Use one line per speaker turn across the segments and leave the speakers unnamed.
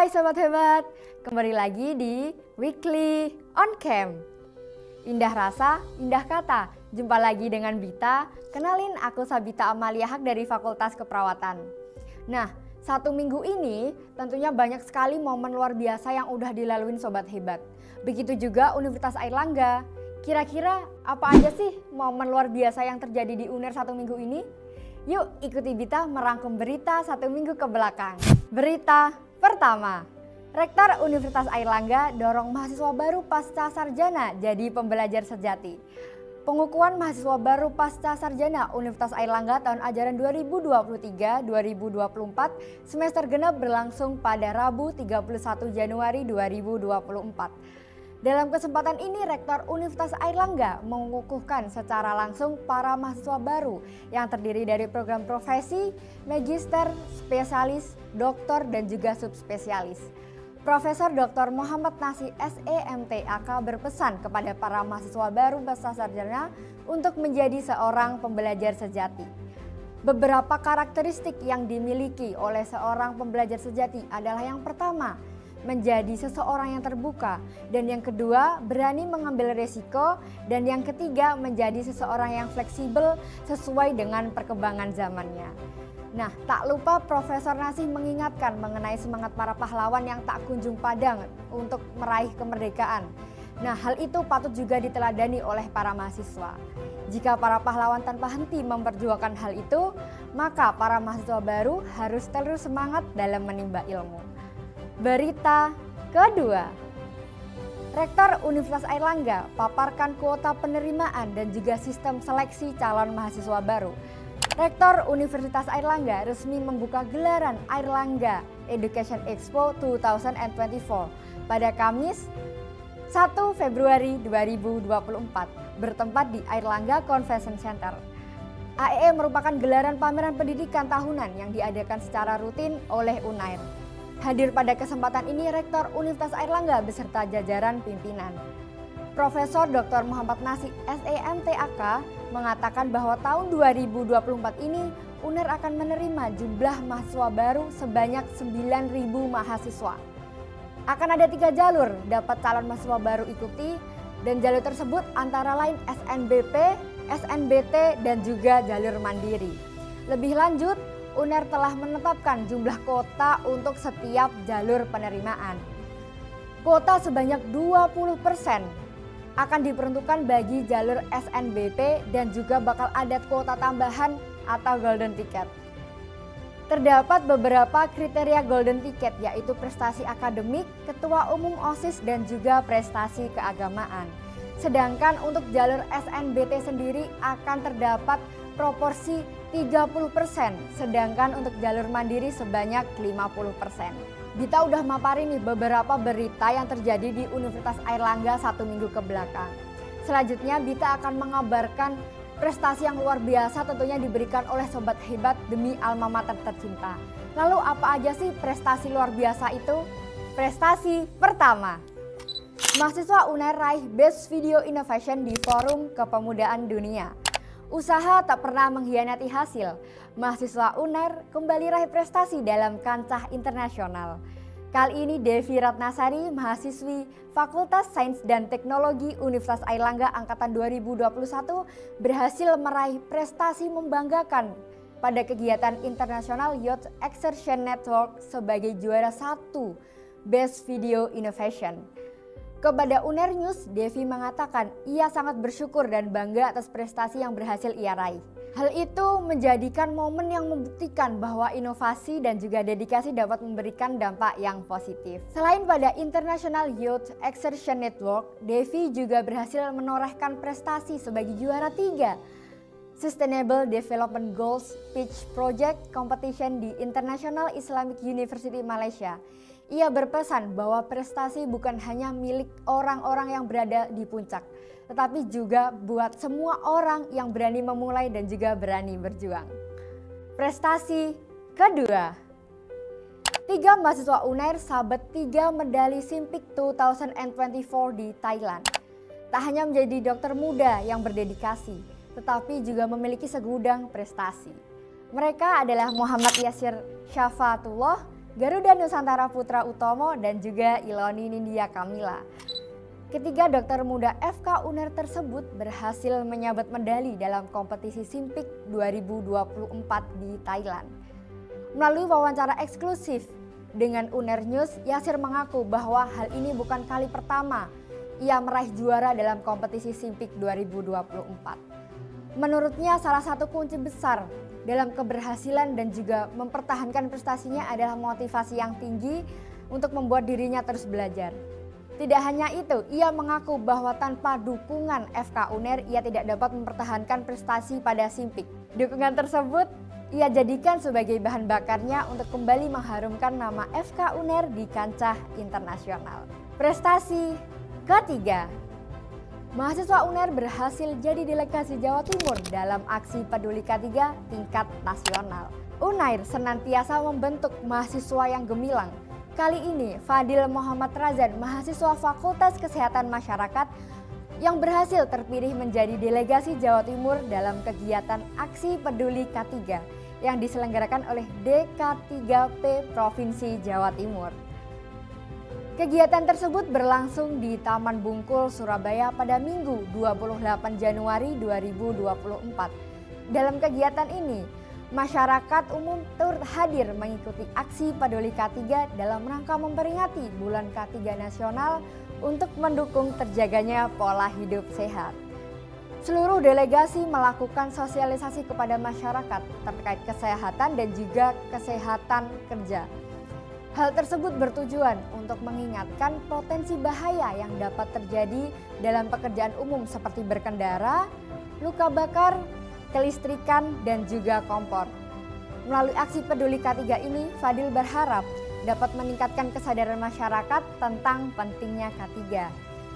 Hai Sobat Hebat, kembali lagi di Weekly On Cam. Indah rasa, indah kata, jumpa lagi dengan Bita. Kenalin, aku Sabita Amalia Haq dari Fakultas Keperawatan. Nah, satu minggu ini tentunya banyak sekali momen luar biasa yang udah dilaluin Sobat Hebat. Begitu juga Universitas Airlangga. Kira-kira apa aja sih momen luar biasa yang terjadi di UNER satu minggu ini? Yuk ikuti Bita merangkum berita satu minggu ke belakang. Berita pertama, Rektor Universitas Airlangga dorong mahasiswa baru pasca sarjana jadi pembelajar sejati. Pengukuhan mahasiswa baru pasca sarjana Universitas Airlangga tahun ajaran 2023-2024 semester genap berlangsung pada Rabu 31 Januari 2024. Dalam kesempatan ini, Rektor Universitas Airlangga mengukuhkan secara langsung para mahasiswa baru yang terdiri dari program profesi, magister, spesialis, doktor, dan juga subspesialis. Profesor Dr. Muhammad Nasih SEMT.AK berpesan kepada para mahasiswa baru pasca sarjana untuk menjadi seorang pembelajar sejati. Beberapa karakteristik yang dimiliki oleh seorang pembelajar sejati adalah yang pertama, menjadi seseorang yang terbuka, dan yang kedua berani mengambil resiko, dan yang ketiga menjadi seseorang yang fleksibel sesuai dengan perkembangan zamannya. Nah, tak lupa Profesor Nasih mengingatkan mengenai semangat para pahlawan yang tak kunjung padam untuk meraih kemerdekaan. Nah, hal itu patut juga diteladani oleh para mahasiswa. Jika para pahlawan tanpa henti memperjuangkan hal itu, maka para mahasiswa baru harus terus semangat dalam menimba ilmu. Berita kedua, Rektor Universitas Airlangga paparkan kuota penerimaan dan juga sistem seleksi calon mahasiswa baru. Rektor Universitas Airlangga resmi membuka gelaran Airlangga Education Expo 2024 pada Kamis 1 Februari 2024 bertempat di Airlangga Convention Center. AEE merupakan gelaran pameran pendidikan tahunan yang diadakan secara rutin oleh UNAIR. Hadir pada kesempatan ini Rektor Universitas Airlangga beserta jajaran pimpinan. Profesor Dr. Muhammad Nasih SEMT.AK mengatakan bahwa tahun 2024 ini UNER akan menerima jumlah mahasiswa baru sebanyak 9.000 mahasiswa. Akan ada 3 jalur dapat calon mahasiswa baru ikuti, dan jalur tersebut antara lain SNBP, SNBT, dan juga jalur mandiri. Lebih lanjut, UNER telah menetapkan jumlah kuota untuk setiap jalur penerimaan. Kuota sebanyak 20% akan diperuntukkan bagi jalur SNBP dan juga bakal ada kuota tambahan atau golden ticket. Terdapat beberapa kriteria golden ticket, yaitu prestasi akademik, ketua umum OSIS, dan juga prestasi keagamaan. Sedangkan untuk jalur SNBT sendiri akan terdapat proporsi 30%, sedangkan untuk jalur mandiri sebanyak 50%. Bita udah maparin nih beberapa berita yang terjadi di Universitas Airlangga satu minggu ke belakang. Selanjutnya Bita akan mengabarkan prestasi yang luar biasa tentunya diberikan oleh Sobat Hebat demi alma mater tercinta. Lalu apa aja sih prestasi luar biasa itu? Prestasi pertama, mahasiswa UNER raih Best Video Innovation di Forum Kepemudaan Dunia. Usaha tak pernah mengkhianati hasil. Mahasiswa UNER kembali raih prestasi dalam kancah internasional. Kali ini Devi Ratnasari, mahasiswi Fakultas Sains dan Teknologi Universitas Airlangga angkatan 2021 berhasil meraih prestasi membanggakan pada kegiatan International Youth Exertion Network sebagai juara 1 Best Video Innovation. Kepada UNER News, Devi mengatakan ia sangat bersyukur dan bangga atas prestasi yang berhasil ia raih. Hal itu menjadikan momen yang membuktikan bahwa inovasi dan juga dedikasi dapat memberikan dampak yang positif. Selain pada International Youth Exertion Network, Devi juga berhasil menorehkan prestasi sebagai juara 3 Sustainable Development Goals Pitch Project Competition di International Islamic University Malaysia. Ia berpesan bahwa prestasi bukan hanya milik orang-orang yang berada di puncak, tetapi juga buat semua orang yang berani memulai dan juga berani berjuang. Prestasi kedua, 3 mahasiswa UNER sabet 3 medali Simpik 2024 di Thailand. Tak hanya menjadi dokter muda yang berdedikasi, tetapi juga memiliki segudang prestasi. Mereka adalah Muhammad Yasir Syafatullah Garuda Nusantara Putra Utomo, dan juga Iloni Nindya Kamila. Ketiga dokter muda FK UNER tersebut berhasil menyabet medali dalam kompetisi Simpik 2024 di Thailand. Melalui wawancara eksklusif dengan UNER News, Yasir mengaku bahwa hal ini bukan kali pertama ia meraih juara dalam kompetisi Simpik 2024. Menurutnya salah satu kunci besar dalam keberhasilan dan juga mempertahankan prestasinya adalah motivasi yang tinggi untuk membuat dirinya terus belajar. Tidak hanya itu, ia mengaku bahwa tanpa dukungan FK UNER ia tidak dapat mempertahankan prestasi pada Simpik. Dukungan tersebut ia jadikan sebagai bahan bakarnya untuk kembali mengharumkan nama FK UNER di kancah internasional. Prestasi ketiga, mahasiswa UNER berhasil jadi delegasi Jawa Timur dalam aksi peduli K3 tingkat nasional. UNAIR senantiasa membentuk mahasiswa yang gemilang. Kali ini Fadil Muhammad Razan, mahasiswa Fakultas Kesehatan Masyarakat yang berhasil terpilih menjadi delegasi Jawa Timur dalam kegiatan aksi peduli K3 yang diselenggarakan oleh DK3P Provinsi Jawa Timur. Kegiatan tersebut berlangsung di Taman Bungkul, Surabaya pada Minggu 28 Januari 2024. Dalam kegiatan ini, masyarakat umum turut hadir mengikuti aksi peduli K3 dalam rangka memperingati Bulan K3 Nasional untuk mendukung terjaganya pola hidup sehat. Seluruh delegasi melakukan sosialisasi kepada masyarakat terkait kesehatan dan juga kesehatan kerja. Hal tersebut bertujuan untuk mengingatkan potensi bahaya yang dapat terjadi dalam pekerjaan umum seperti berkendara, luka bakar, kelistrikan, dan juga kompor. Melalui aksi peduli K3 ini, Fadil berharap dapat meningkatkan kesadaran masyarakat tentang pentingnya K3.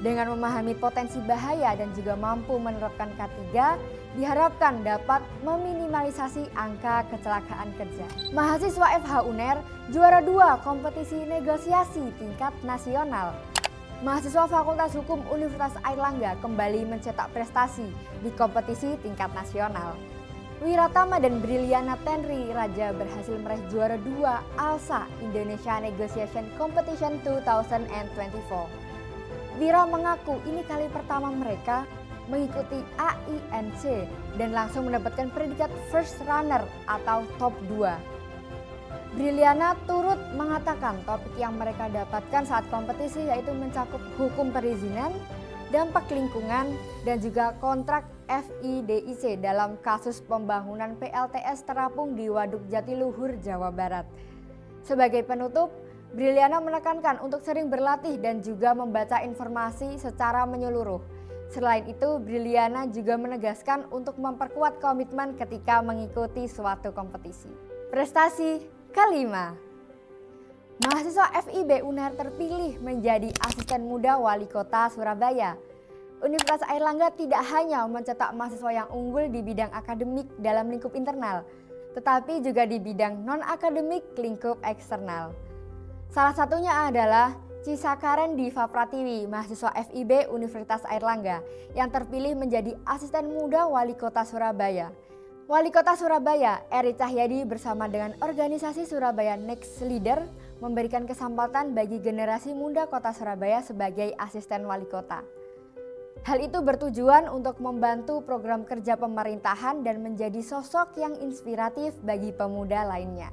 Dengan memahami potensi bahaya dan juga mampu menerapkan K3, diharapkan dapat meminimalisasi angka kecelakaan kerja. Mahasiswa FH UNER juara 2 kompetisi negosiasi tingkat nasional. Mahasiswa Fakultas Hukum Universitas Airlangga kembali mencetak prestasi di kompetisi tingkat nasional. Wiratama dan Briliana Tenri Raja berhasil meraih juara 2 ALSA Indonesia Negotiation Competition 2024. Wira mengaku ini kali pertama mereka mengikuti AINC dan langsung mendapatkan predikat First Runner atau Top 2. Briliana turut mengatakan topik yang mereka dapatkan saat kompetisi yaitu mencakup hukum perizinan, dampak lingkungan, dan juga kontrak FIDIC dalam kasus pembangunan PLTS terapung di Waduk Jatiluhur, Jawa Barat. Sebagai penutup, Briliana menekankan untuk sering berlatih dan juga membaca informasi secara menyeluruh. Selain itu, Briliana juga menegaskan untuk memperkuat komitmen ketika mengikuti suatu kompetisi. Prestasi kelima, mahasiswa FIB UNER terpilih menjadi asisten muda wali kota Surabaya. Universitas Airlangga tidak hanya mencetak mahasiswa yang unggul di bidang akademik dalam lingkup internal, tetapi juga di bidang non-akademik lingkup eksternal. Salah satunya adalah Cisakaren Diva Pratiwi, mahasiswa FIB Universitas Airlangga yang terpilih menjadi asisten muda wali kota Surabaya. Wali kota Surabaya, Eri Cahyadi bersama dengan organisasi Surabaya Next Leader memberikan kesempatan bagi generasi muda kota Surabaya sebagai asisten wali kota. Hal itu bertujuan untuk membantu program kerja pemerintahan dan menjadi sosok yang inspiratif bagi pemuda lainnya.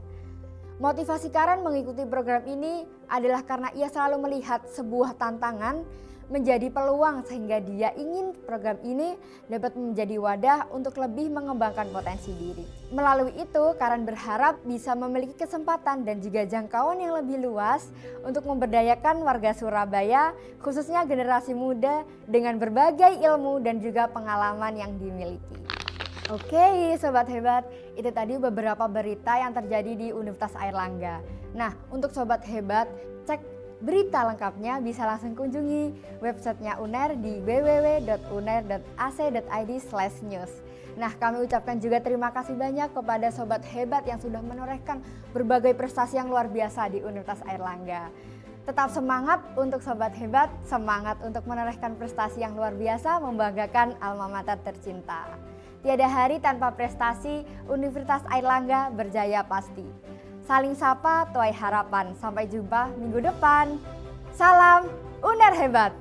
Motivasi Karen mengikuti program ini adalah karena ia selalu melihat sebuah tantangan menjadi peluang sehingga dia ingin program ini dapat menjadi wadah untuk lebih mengembangkan potensi diri. Melalui itu, Karen berharap bisa memiliki kesempatan dan juga jangkauan yang lebih luas untuk memberdayakan warga Surabaya, khususnya generasi muda dengan berbagai ilmu dan juga pengalaman yang dimiliki. Oke, sobat hebat, itu tadi beberapa berita yang terjadi di Universitas Airlangga. Nah, untuk sobat hebat, cek berita lengkapnya bisa langsung kunjungi websitenya UNER di www.uner.ac.id/news. Nah, kami ucapkan juga terima kasih banyak kepada sobat hebat yang sudah menorehkan berbagai prestasi yang luar biasa di Universitas Airlangga. Tetap semangat untuk sobat hebat, semangat untuk menorehkan prestasi yang luar biasa membanggakan alma mater tercinta. Tiada hari tanpa prestasi, Universitas Airlangga berjaya pasti. Saling sapa tuai harapan. Sampai jumpa minggu depan. Salam UNER hebat.